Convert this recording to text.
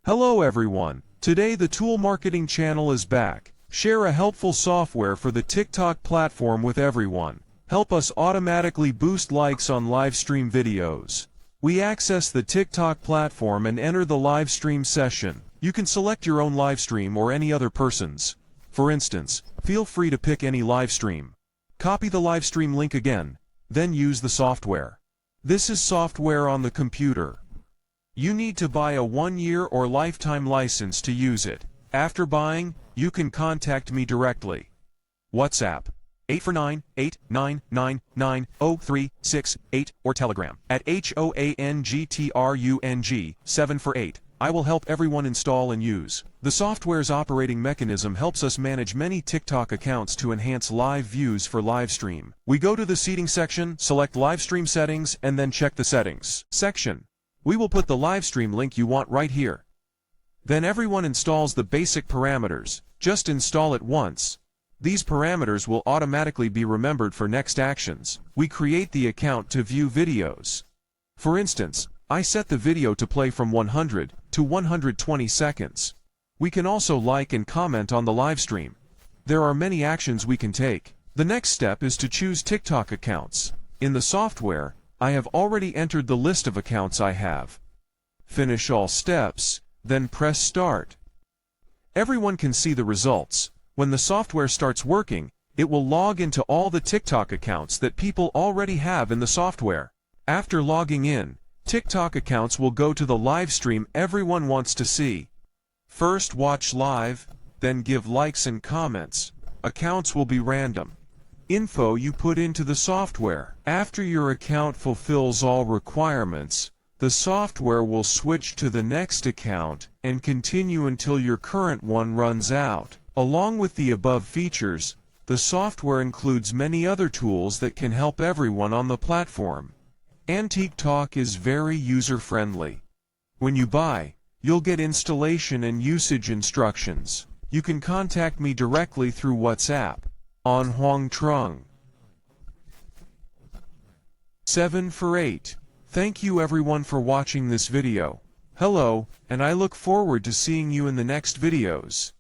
Hello everyone, today the Tool Marketing channel is back. Share a helpful software for the TikTok platform with everyone. Help us automatically boost likes on livestream videos. We access the TikTok platform and enter the livestream session. You can select your own livestream or any other person's. For instance, feel free to pick any livestream. Copy the livestream link again, then use the software. This is software on the computer. You need to buy a 1-year or lifetime license to use it. After buying, you can contact me directly. WhatsApp 849-899-90368 or Telegram at HOANGTRUNG 748. I will help everyone install and use. The software's operating mechanism helps us manage many TikTok accounts to enhance live views for livestream. We go to the settings section, select livestream settings, and then check the settings section. We will put the livestream link you want right here. Then everyone installs the basic parameters. Just install it once. These parameters will automatically be remembered for next actions. We create the account to view videos. For instance, I set the video to play from 100 to 120 seconds. We can also like and comment on the livestream. There are many actions we can take. The next step is to choose TikTok accounts. In the software, I have already entered the list of accounts I have. Finish all steps, then press Start. Everyone can see the results. When the software starts working, it will log into all the TikTok accounts that people already have in the software. After logging in, TikTok accounts will go to the live stream everyone wants to see. First watch live, then give likes and comments. Accounts will be random. Info you put into the software. After your account fulfills all requirements, the software will switch to the next account and continue until your current one runs out. Along with the above features, the software includes many other tools that can help everyone on the platform. And TikTok is very user-friendly. When you buy, you'll get installation and usage instructions. You can contact me directly through WhatsApp on Trung 748. Thank you everyone for watching this video. Hello, and I look forward to seeing you in the next videos.